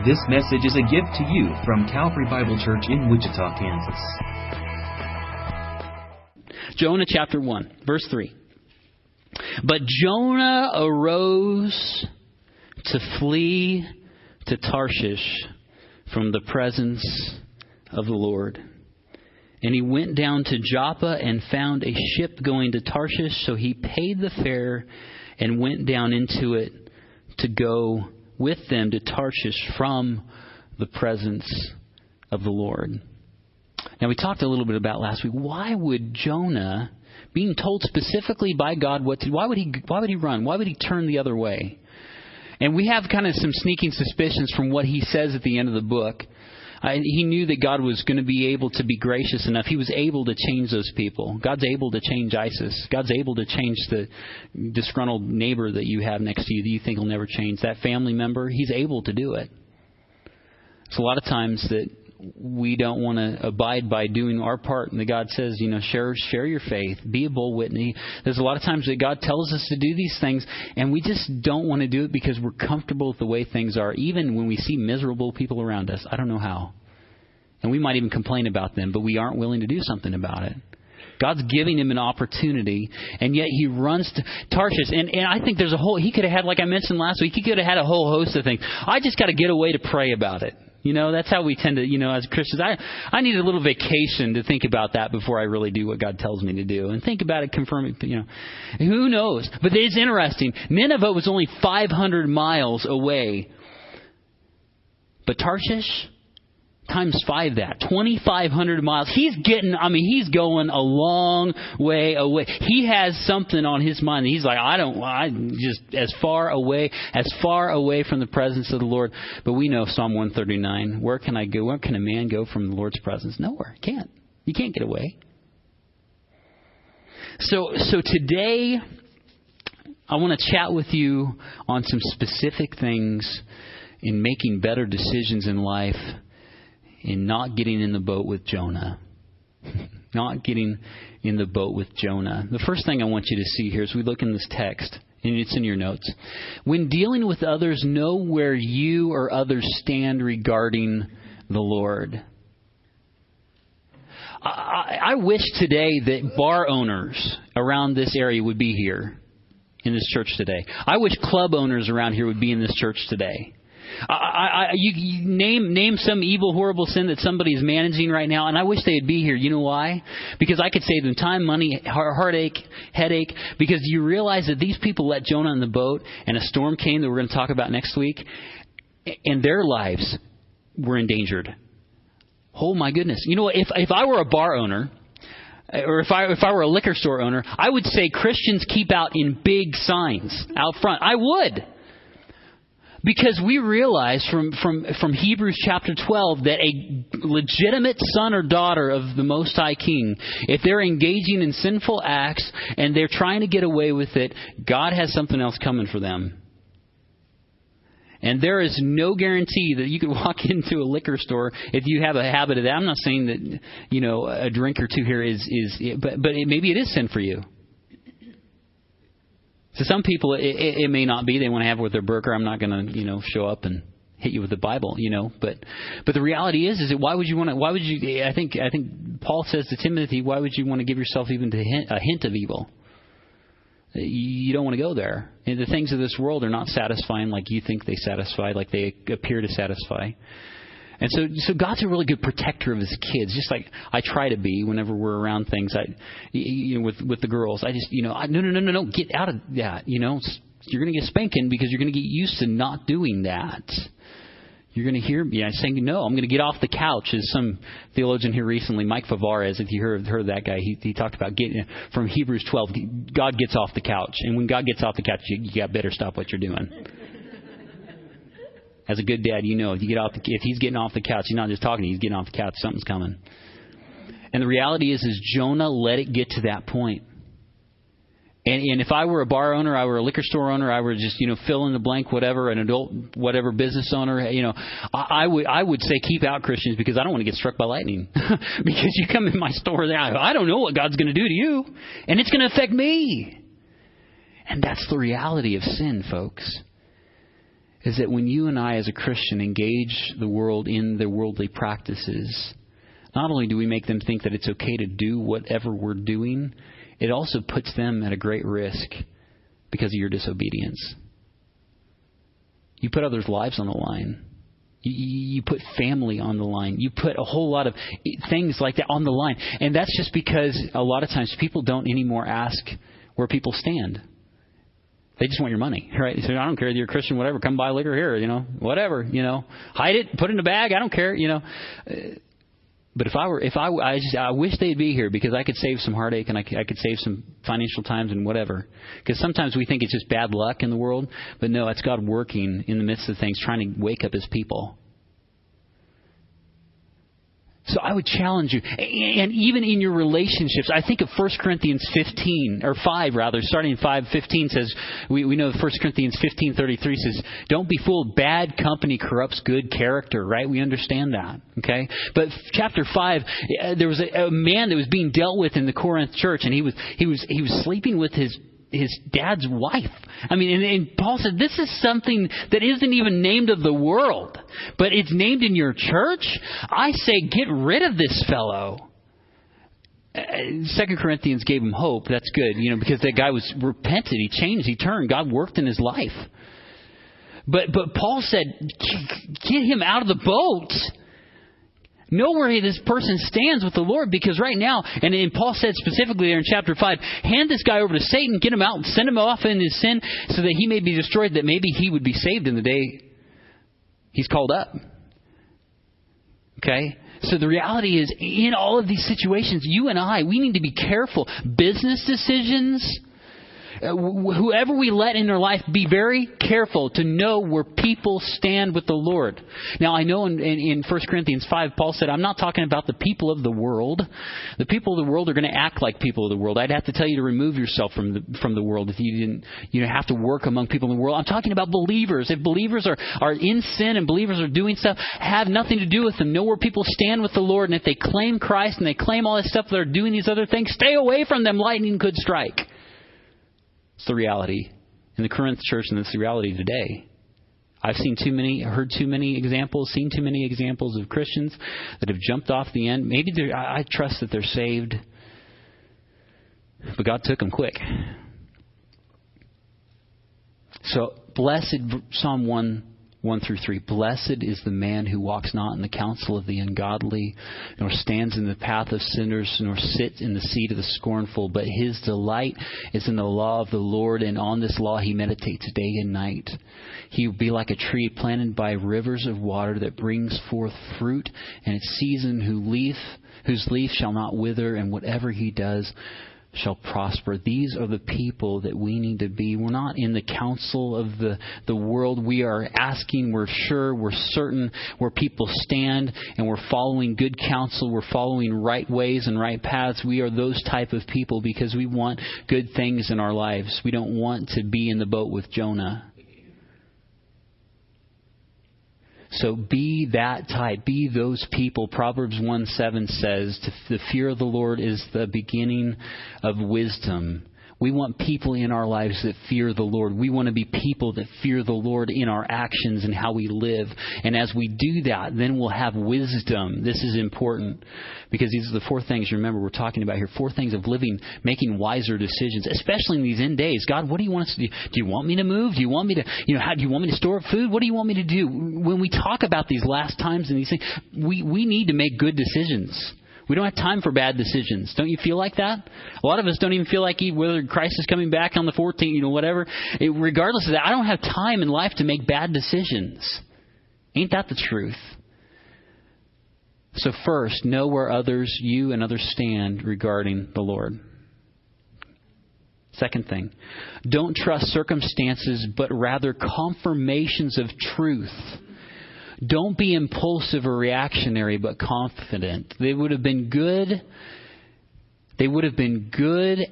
This message is a gift to you from Calvary Bible Church in Wichita, Kansas. Jonah chapter 1, verse 3. But Jonah arose to flee to Tarshish from the presence of the Lord. And he went down to Joppa and found a ship going to Tarshish. So he paid the fare and went down into it to go with them to Tarshish from the presence of the Lord. Now, we talked a little bit about last week. Why would Jonah, being told specifically by God what to do, why would he run? Why would he turn the other way? And we have kind of some sneaking suspicions from what he says at the end of the book. He knew that God was going to be able to be gracious enough. He was able to change those people. God's able to change ISIS. God's able to change the disgruntled neighbor that you have next to you that you think will never change. That family member, He's able to do it. It's a lot of times that we don't want to abide by doing our part. And that God says, share your faith. Be a bold witness. There's a lot of times that God tells us to do these things, and we just don't want to do it because we're comfortable with the way things are. Even when we see miserable people around us, I don't know how. And we might even complain about them, but we aren't willing to do something about it. God's giving him an opportunity, and yet he runs to Tarshish. And I think there's he could have had, like I mentioned last week, he could have had a whole host of things. I just got to get away to pray about it. That's how we tend to, as Christians. I need a little vacation to think about that before I really do what God tells me to do. And think about it, confirm it, Who knows? But it's interesting. Nineveh was only 500 miles away. But Tarshish, times 5 that, 2,500 miles. He's going a long way away. He has something on his mind. He's like, just as far away from the presence of the Lord. But we know Psalm 139. Where can I go? Where can a man go from the Lord's presence? Nowhere. Can't. You can't get away. So today, I want to chat with you on some specific things in making better decisions in life, in not getting in the boat with Jonah. Not getting in the boat with Jonah. The first thing I want you to see here as we look in this text, and it's in your notes. When dealing with others, know where you or others stand regarding the Lord. I wish today that bar owners around this area would be here in this church today. I wish club owners around here would be in this church today. You name some evil, horrible sin that somebody's managing right now, and I wish they'd be here. You know why? Because I could save them time, money, heartache, headache. Because you realize that these people let Jonah in the boat, and a storm came that we're going to talk about next week, and their lives were endangered. Oh my goodness! If I were a bar owner, or if I were a liquor store owner, I would say Christians keep out in big signs out front. I would. Because we realize from Hebrews chapter 12 that a legitimate son or daughter of the Most High King, if they're engaging in sinful acts and they're trying to get away with it, God has something else coming for them. And there is no guarantee that you could walk into a liquor store if you have a habit of that. I'm not saying that, a drink or two here but maybe it is sin for you. So some people, it may not be. They want to have it with their burger. I'm not going to, show up and hit you with the Bible, But the reality is that why would you? I think Paul says to Timothy, why would you want to give yourself even to a hint of evil? You don't want to go there. And the things of this world are not satisfying like you think they satisfy, like they appear to satisfy. And so God's a really good protector of his kids, just like I try to be whenever we're around things. With the girls, I just, no, get out of that. You're going to get spanking because you're going to get used to not doing that. You're going to hear me saying, no, I'm going to get off the couch. As some theologian here recently, Mike Favarez, if you heard that guy, he talked about getting from Hebrews 12, God gets off the couch. And when God gets off the couch, you better stop what you're doing. As a good dad, if he's getting off the couch, he's not just talking, he's getting off the couch, something's coming. And the reality is Jonah let it get to that point. And if I were a bar owner, I were a liquor store owner, I were just, fill in the blank, whatever, an adult, whatever business owner, I would say keep out Christians because I don't want to get struck by lightning. Because you come in my store, I don't know what God's going to do to you. And it's going to affect me. And that's the reality of sin, folks. is that when you and I as a Christian engage the world in their worldly practices, not only do we make them think that it's okay to do whatever we're doing, it also puts them at a great risk because of your disobedience. You put others' lives on the line. You put family on the line. You put a whole lot of things like that on the line. And that's just because a lot of times people don't anymore ask where people stand. They just want your money, right? They say, I don't care if you're a Christian, whatever. Come buy liquor here, whatever, Hide it, put it in a bag. I don't care, But I wish they'd be here because I could save some heartache and I could save some financial times and whatever. Because sometimes we think it's just bad luck in the world. But no, it's God working in the midst of things, trying to wake up His people. So I would challenge you. And even in your relationships, I think of 1 Corinthians 15, or 5 rather, starting in 5:15 says, we know 1 Corinthians 15:33 says, don't be fooled, bad company corrupts good character, right? We understand that, okay? But chapter 5, there was a man that was being dealt with in the Corinth church, and he was sleeping with his dad's wife. And Paul said, this is something that isn't even named of the world, but it's named in your church. I say, get rid of this fellow. 2 Corinthians gave him hope. That's good, because that guy was repented. He changed. He turned. God worked in his life. But Paul said, get him out of the boat. Know where this person stands with the Lord, because right now, and Paul said specifically there in chapter 5, hand this guy over to Satan, get him out, and send him off in his sin so that he may be destroyed, that maybe he would be saved in the day he's called up. Okay? So the reality is, in all of these situations, you and I, we need to be careful. Business decisions, whoever we let in their life, be very careful to know where people stand with the Lord. Now, I know in 1 Corinthians 5, Paul said, I'm not talking about the people of the world. The people of the world are going to act like people of the world. I'd have to tell you to remove yourself from the world if you didn't have to work among people in the world. I'm talking about believers. If believers are in sin and believers are doing stuff, have nothing to do with them. Know where people stand with the Lord. And if they claim Christ and they claim all this stuff, they're doing these other things, stay away from them. Lightning could strike. It's the reality in the Corinth church, and it's the reality today. I've heard too many examples, seen too many examples of Christians that have jumped off the end. Maybe I trust that they're saved, but God took them quick. So, blessed, Psalm 1-3. Blessed is the man who walks not in the counsel of the ungodly, nor stands in the path of sinners, nor sits in the seat of the scornful. But his delight is in the law of the Lord, and on this law he meditates day and night. He will be like a tree planted by rivers of water that brings forth fruit in its season, whose leaf shall not wither, and whatever he does shall prosper. These are the people that we need to be. We're not in the counsel of the world. We are asking, we're sure, we're certain where people stand, and we're following good counsel. We're following right ways and right paths. We are those type of people because we want good things in our lives. We don't want to be in the boat with Jonah. So be that type. Be those people. Proverbs 1:7 says, the fear of the Lord is the beginning of wisdom. We want people in our lives that fear the Lord. We want to be people that fear the Lord in our actions and how we live. And as we do that, then we'll have wisdom. This is important because these are the 4 things, remember, we're talking about here. 4 things of living, making wiser decisions, especially in these end days. God, what do you want us to do? Do you want me to move? Do you want me to, how do you want me to store up food? What do you want me to do? When we talk about these last times and these things, we need to make good decisions. We don't have time for bad decisions. Don't you feel like that? A lot of us don't even feel like whether Christ is coming back on the 14th, whatever. Regardless of that, I don't have time in life to make bad decisions. Ain't that the truth? So first, know where you and others stand regarding the Lord. Second thing, don't trust circumstances, but rather confirmations of truth. Don't be impulsive or reactionary, but confident. They would have been good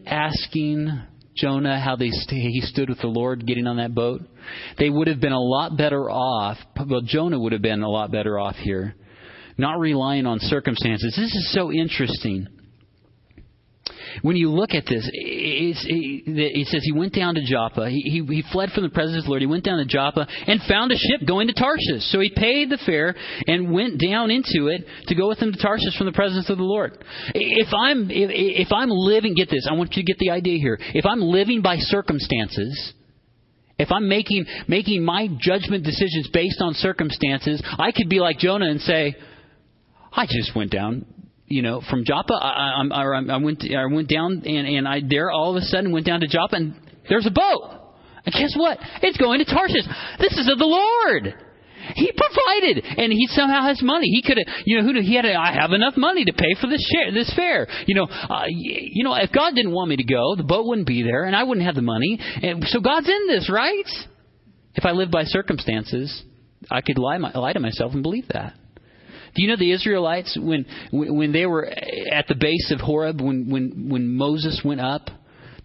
asking Jonah how he stood with the Lord getting on that boat. They would have been a lot better off. Well, Jonah would have been a lot better off here. Not relying on circumstances. This is so interesting. when you look at this, it says he went down to Joppa. He fled from the presence of the Lord. He went down to Joppa and found a ship going to Tarshish. So he paid the fare and went down into it to go with him to Tarshish from the presence of the Lord. If I'm living, get this, I want you to get the idea here. If I'm living by circumstances, if I'm making my judgment decisions based on circumstances, I could be like Jonah and say, I just went down, from Joppa. I went down and I there all of a sudden went down to Joppa and there's a boat. And guess what? It's going to Tarshish. This is of the Lord. He provided, and he somehow has money. He could have, I have enough money to pay for this fare. If God didn't want me to go, the boat wouldn't be there, and I wouldn't have the money. And so God's in this, right? If I live by circumstances, I could lie to myself and believe that. Do you know the Israelites, when they were at the base of Horeb, when Moses went up,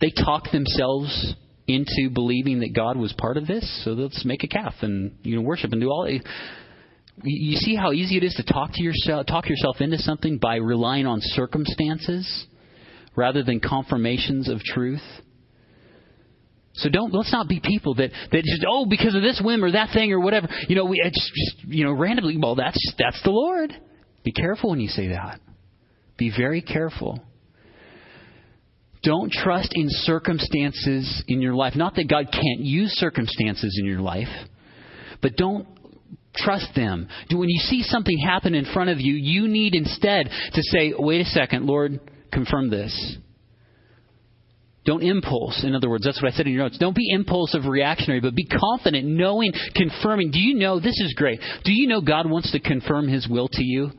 they talked themselves into believing that God was part of this? So let's make a calf and worship and do all. You see how easy it is to talk yourself into something by relying on circumstances rather than confirmations of truth. So let's not be people that just, because of this whim or that thing or whatever, we just randomly, well, that's the Lord. Be careful when you say that. Be very careful. Don't trust in circumstances in your life. Not that God can't use circumstances in your life, but don't trust them. When you see something happen in front of you, you need instead to say, wait a second, Lord, confirm this. Don't impulse. In other words, that's what I said in your notes. Don't be impulsive, reactionary, but be confident, knowing, confirming. Do you know, this is great, do you know God wants to confirm His will to you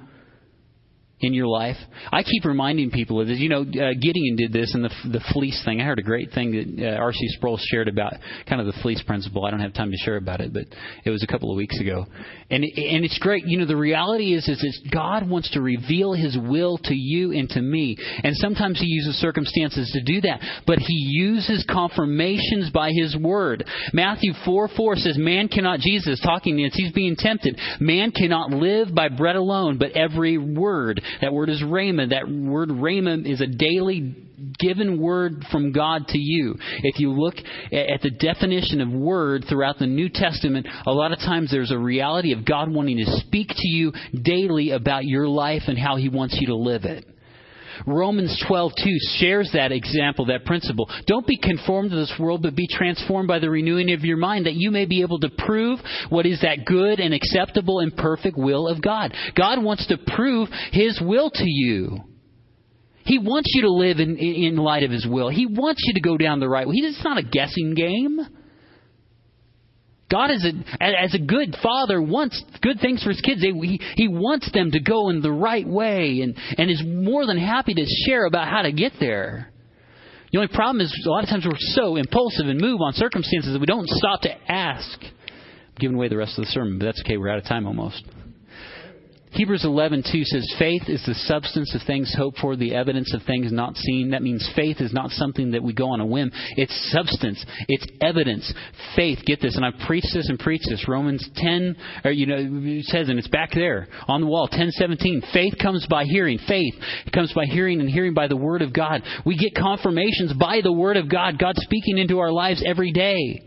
in your life? I keep reminding people of this. Gideon did this in the fleece thing. I heard a great thing that R.C. Sproul shared about kind of the fleece principle. I don't have time to share about it, but it was a couple of weeks ago. And it's great. The reality is God wants to reveal His will to you and to me. And sometimes He uses circumstances to do that. But He uses confirmations by His Word. Matthew 4:4 says, Jesus talking, as He's being tempted, man cannot live by bread alone, but every word. That word is rhema. That word rhema is a daily given word from God to you. If you look at the definition of word throughout the New Testament, a lot of times there's a reality of God wanting to speak to you daily about your life and how He wants you to live it. Romans 12:2 shares that example, that principle. Don't be conformed to this world, but be transformed by the renewing of your mind, that you may be able to prove what is that good and acceptable and perfect will of God. God wants to prove His will to you. He wants you to live in light of His will. He wants you to go down the right way. It's not a guessing game. God, as a good father, wants good things for His kids. He wants them to go in the right way and is more than happy to share about how to get there. The only problem is a lot of times we're so impulsive and move on circumstances that we don't stop to ask. I'm giving away the rest of the sermon, but that's okay. We're out of time almost. Hebrews 11:2 says, faith is the substance of things hoped for, the evidence of things not seen. That means faith is not something that we go on a whim. It's substance. It's evidence. Faith, get this, and I've preached this and preached this. Romans 10, it says, and it's back there on the wall, 10:17. Faith comes by hearing. Faith comes by hearing, and hearing by the Word of God. We get confirmations by the Word of God. God speaking into our lives every day.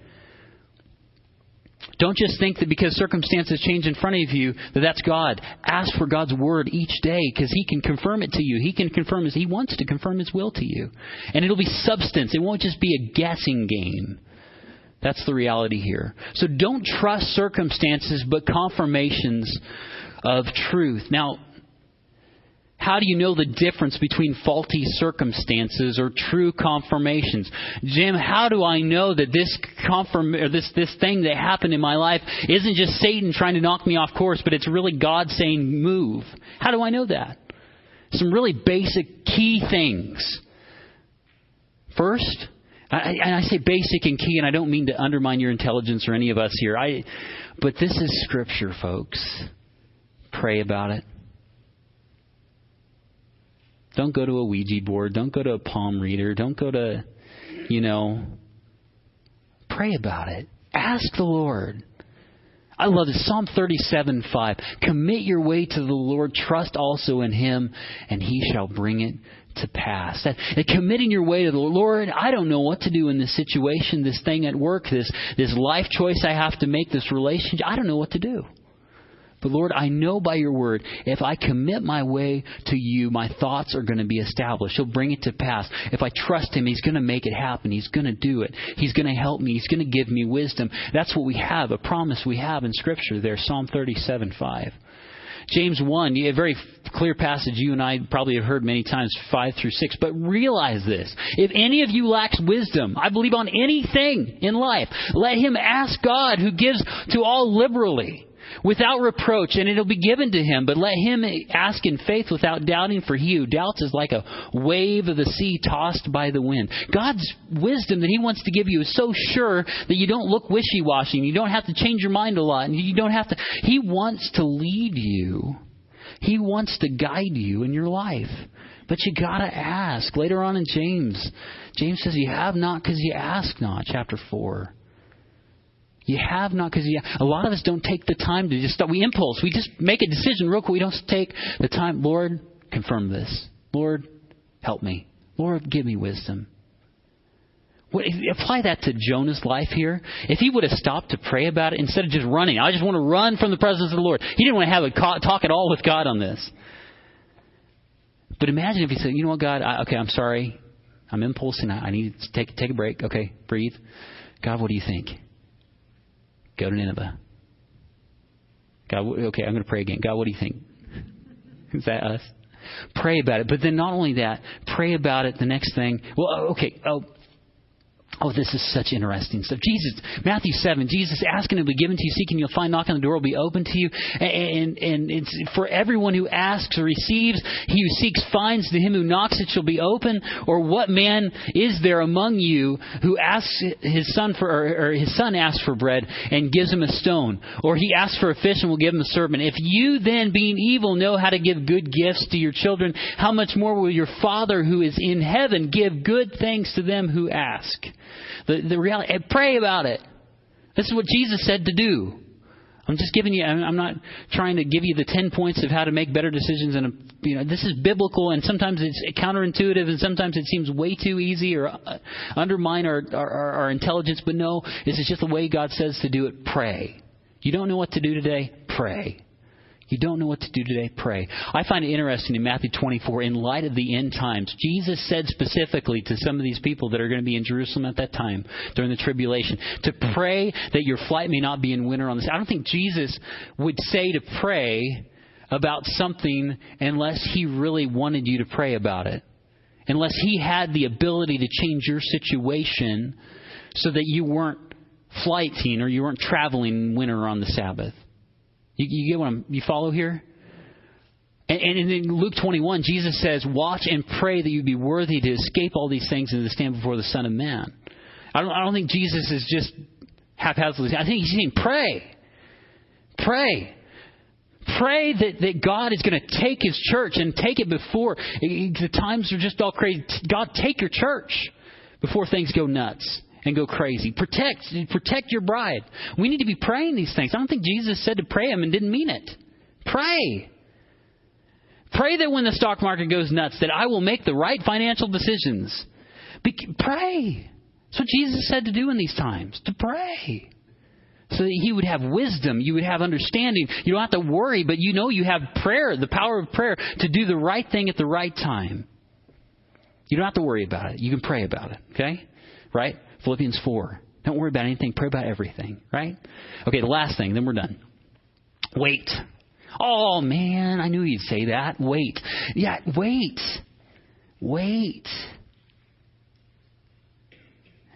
Don't just think that because circumstances change in front of you, that's God. Ask for God's Word each day, because He can confirm it to you. He wants to confirm His will to you. And it'll be substance. It won't just be a guessing game. That's the reality here. So don't trust circumstances, but confirmations of truth. Now, how do you know the difference between faulty circumstances or true confirmations? Jim, how do I know that this thing that happened in my life isn't just Satan trying to knock me off course, but it's really God saying move? How do I know that? Some really basic key things. First, I say basic and key, and I don't mean to undermine your intelligence or any of us here. But this is Scripture, folks. Pray about it. Don't go to a Ouija board. Don't go to a palm reader. Don't go to, pray about it. Ask the Lord. I love this. Psalm 37:5. Commit your way to the Lord. Trust also in Him, and He shall bring it to pass. That committing your way to the Lord, I don't know what to do in this situation, this thing at work, this life choice I have to make, this relationship. I don't know what to do. But Lord, I know by your word, if I commit my way to you, my thoughts are going to be established. He'll bring it to pass. If I trust him, he's going to make it happen. He's going to do it. He's going to help me. He's going to give me wisdom. That's what we have, a promise we have in Scripture there, Psalm 37:5. James 1, a very clear passage you and I probably have heard many times, 5 through 6. But realize this. If any of you lacks wisdom, I believe on anything in life, let him ask God, who gives to all liberally, without reproach, and it'll be given to him. But let him ask in faith without doubting, for he who doubts is like a wave of the sea tossed by the wind. God's wisdom that he wants to give you is so sure that you don't look wishy-washy. You don't have to change your mind a lot. And you don't have to. He wants to lead you. He wants to guide you in your life. But you got to ask. Later on in James says you have not because you ask not, chapter 4. You have not because a lot of us don't take the time to just start. We impulse. We just make a decision real quick. We don't take the time. Lord, confirm this. Lord, help me. Lord, give me wisdom. Apply that to Jonah's life here. If he would have stopped to pray about it instead of just running. I just want to run from the presence of the Lord. He didn't want to have a talk at all with God on this. But imagine if he said, you know what, God, I'm sorry. I'm impulsing. I need to take a break. Okay, breathe. God, what do you think? Go to Nineveh. God, okay, I'm going to pray again. God, what do you think? Is that us? Pray about it. But then not only that, pray about it. The next thing. Well, okay. Oh, this is such interesting stuff. Matthew 7, Jesus asking it will be given to you, seeking you'll find, knocking on the door will be open to you. And it's for everyone who asks or receives, he who seeks finds, to him who knocks it shall be open. Or what man is there among you who asks his son or his son asks for bread and gives him a stone? Or he asks for a fish and will give him a serpent? If you then, being evil, know how to give good gifts to your children, how much more will your Father who is in heaven give good things to them who ask? The reality, pray about it. This is what Jesus said to do. I'm just giving you, I'm not trying to give you the 10 points of how to make better decisions. And this is biblical, and sometimes it's counterintuitive, and sometimes it seems way too easy or undermine our intelligence. But no, this is just the way God says to do it. Pray. You don't know what to do today? Pray. You don't know what to do today? Pray. I find it interesting in Matthew 24, in light of the end times, Jesus said specifically to some of these people that are going to be in Jerusalem at that time during the tribulation, to pray that your flight may not be in winter on this. I don't think Jesus would say to pray about something unless he really wanted you to pray about it. Unless he had the ability to change your situation so that you weren't flighting or you weren't traveling in winter on the Sabbath. You get what you follow here? And in Luke 21, Jesus says, watch and pray that you be worthy to escape all these things and to stand before the Son of Man. I don't think Jesus is just haphazardly. I think he's saying pray. Pray. Pray that God is going to take his church and take it before. The times are just all crazy. God, take your church before things go nuts and go crazy. Protect your bride. We need to be praying these things. I don't think Jesus said to pray them and didn't mean it. Pray. Pray that when the stock market goes nuts, that I will make the right financial decisions. Pray. That's what Jesus said to do in these times. To pray. So that he would have wisdom. You would have understanding. You don't have to worry, but you know you have prayer, the power of prayer, to do the right thing at the right time. You don't have to worry about it. You can pray about it. Okay? Right? Philippians 4. Don't worry about anything. Pray about everything. Right? Okay, the last thing. Then we're done. Wait. Oh, man. I knew you'd say that. Wait. Yeah, wait. Wait.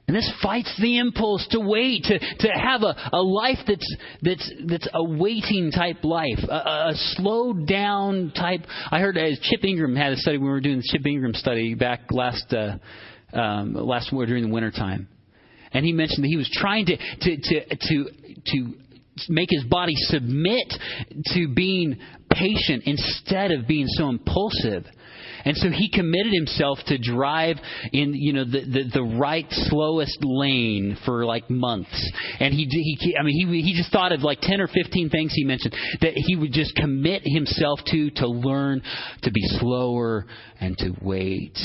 And this fights the impulse to wait, to have a life that's a waiting type life, a slowed down type. I heard Chip Ingram had a study when we were doing the Chip Ingram study back last during the wintertime. And he mentioned that he was trying to make his body submit to being patient instead of being so impulsive. And so he committed himself to drive in, the right, slowest lane for like months. And he just thought of like 10 or 15 things he mentioned that he would just commit himself to learn to be slower and to wait.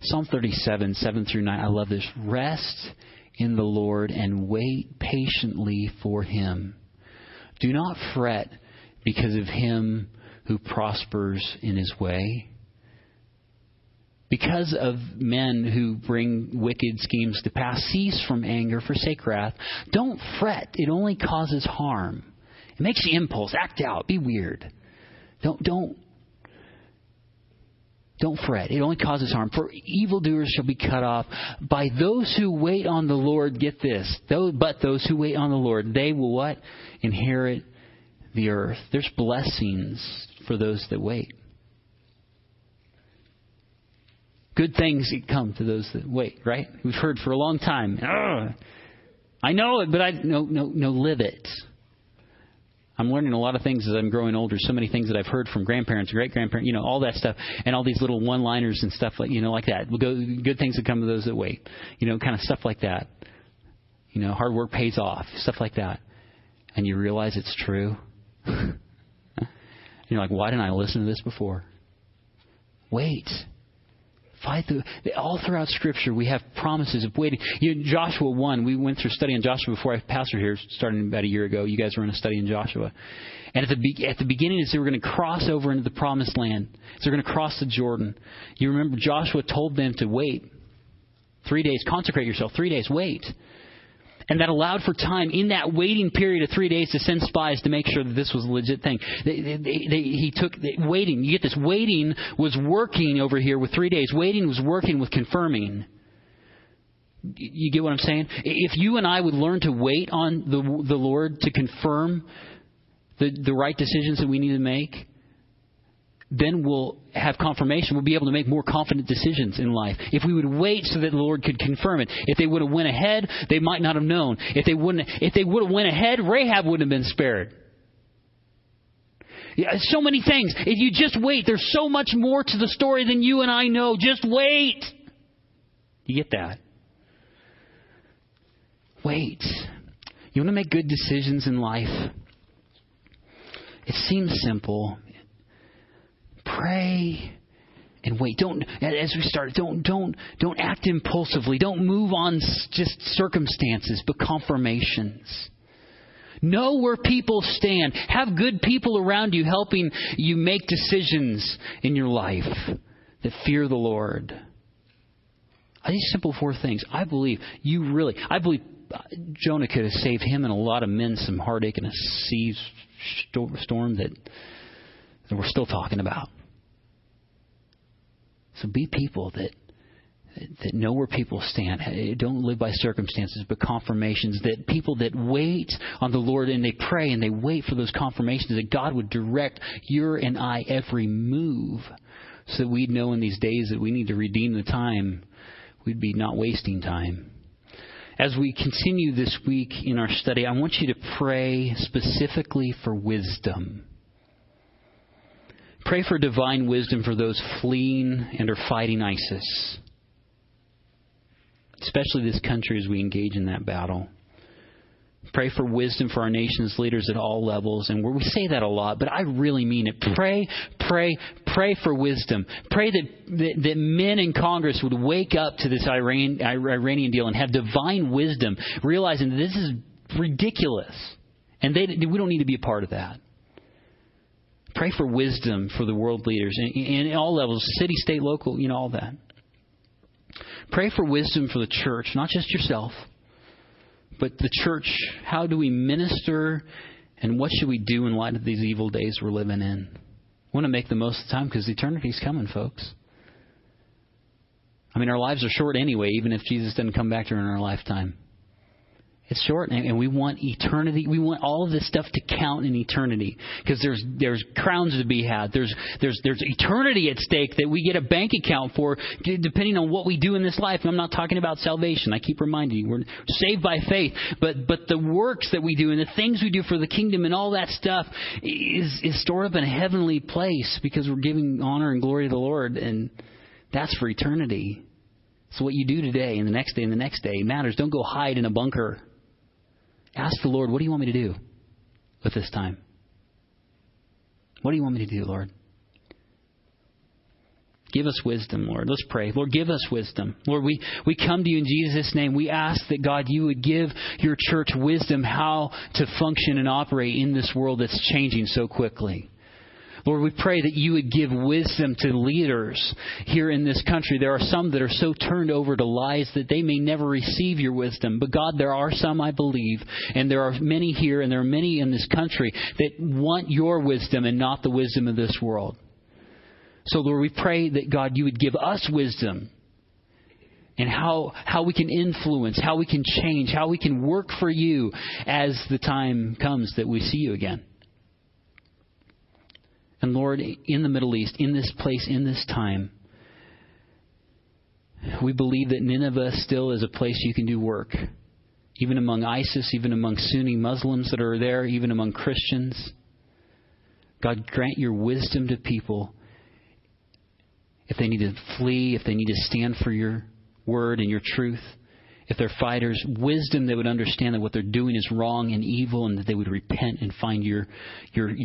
Psalm 37, 7 through 9. I love this. Rest in the Lord and wait patiently for Him. Do not fret because of him who prospers in his way. Because of men who bring wicked schemes to pass, cease from anger, forsake wrath. Don't fret. It only causes harm. It makes the impulse act out, be weird. Don't fret. It only causes harm. For evildoers shall be cut off. By those who wait on the Lord, get this. But those who wait on the Lord, they will what? Inherit the earth. There's blessings for those that wait. Good things come to those that wait, right? We've heard for a long time. I know it, but live it. I'm learning a lot of things as I'm growing older. So many things that I've heard from grandparents, great-grandparents, all that stuff, and all these little one-liners and stuff like that. Good things that come to those that wait. Kind of stuff like that. Hard work pays off, stuff like that. And you realize it's true. You're like, why didn't I listen to this before? Wait. All throughout Scripture, we have promises of waiting. Joshua 1, we went through a study on Joshua before I pastored here, starting about a year ago. You guys were in a study in Joshua. And at the beginning, they were going to cross over into the promised land. So they're going to cross the Jordan. You remember Joshua told them to wait 3 days. Consecrate yourself. 3 days. Wait. And that allowed for time in that waiting period of 3 days to send spies to make sure that this was a legit thing. He took waiting. You get this. Waiting was working over here with 3 days. Waiting was working with confirming. You get what I'm saying? If you and I would learn to wait on the Lord to confirm the right decisions that we need to make, then we'll have confirmation. We'll be able to make more confident decisions in life. If we would wait so that the Lord could confirm it. If they would have went ahead, they might not have known. If they would have went ahead, Rahab wouldn't have been spared. Yeah, so many things. If you just wait, there's so much more to the story than you and I know. Just wait. You get that? Wait. You want to make good decisions in life? It seems simple. Pray and wait. Don't act impulsively. Don't move on just circumstances, but confirmations. Know where people stand. Have good people around you helping you make decisions in your life that fear the Lord. These simple 4 things. I believe Jonah could have saved him and a lot of men some heartache in a sea storm that we're still talking about. So be people that know where people stand. Don't live by circumstances, but confirmations. That people that wait on the Lord and they pray and they wait for those confirmations that God would direct your and I every move, so that we'd know in these days that we need to redeem the time. We'd be not wasting time. As we continue this week in our study, I want you to pray specifically for wisdom. Pray for divine wisdom for those fleeing and are fighting ISIS. Especially this country as we engage in that battle. Pray for wisdom for our nation's leaders at all levels. And we say that a lot, but I really mean it. Pray for wisdom. Pray that men in Congress would wake up to this Iranian deal and have divine wisdom, realizing that this is ridiculous. And we don't need to be a part of that. Pray for wisdom for the world leaders in all levels, city, state, local, all that. Pray for wisdom for the church, not just yourself, but the church. How do we minister and what should we do in light of these evil days we're living in? We want to make the most of the time because eternity's coming, folks. Our lives are short anyway, even if Jesus doesn't come back during our lifetime. It's short, and we want eternity. We want all of this stuff to count in eternity, because there's crowns to be had. There's eternity at stake that we get a bank account for, depending on what we do in this life. And I'm not talking about salvation. I keep reminding you, we're saved by faith. But the works that we do and the things we do for the kingdom and all that stuff is stored up in a heavenly place, because we're giving honor and glory to the Lord, and that's for eternity. So what you do today and the next day and the next day matters. Don't go hide in a bunker. Ask the Lord, what do you want me to do with this time? What do you want me to do, Lord? Give us wisdom, Lord. Let's pray. Lord, give us wisdom. Lord, we come to you in Jesus' name. We ask that, God, you would give your church wisdom how to function and operate in this world that's changing so quickly. Lord, we pray that you would give wisdom to leaders here in this country. There are some that are so turned over to lies that they may never receive your wisdom. But God, there are some, I believe, and there are many here and there are many in this country that want your wisdom and not the wisdom of this world. So, Lord, we pray that, God, you would give us wisdom and how we can influence, how we can change, how we can work for you as the time comes that we see you again. And Lord, in the Middle East, in this place, in this time, we believe that Nineveh still is a place you can do work. Even among ISIS, even among Sunni Muslims that are there, even among Christians. God, grant your wisdom to people if they need to flee, if they need to stand for your word and your truth. If they're fighters, wisdom they would understand that what they're doing is wrong and evil, and that they would repent and find your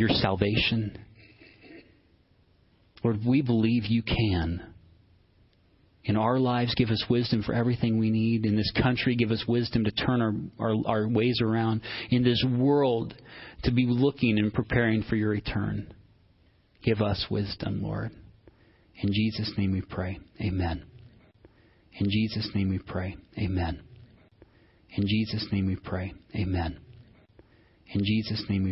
salvation. Lord, we believe you can. In our lives, give us wisdom for everything we need. In this country, give us wisdom to turn our ways around. In this world, to be looking and preparing for your return. Give us wisdom, Lord. In Jesus' name we pray. Amen. In Jesus' name we pray. Amen. In Jesus' name we pray. Amen. In Jesus' name we pray.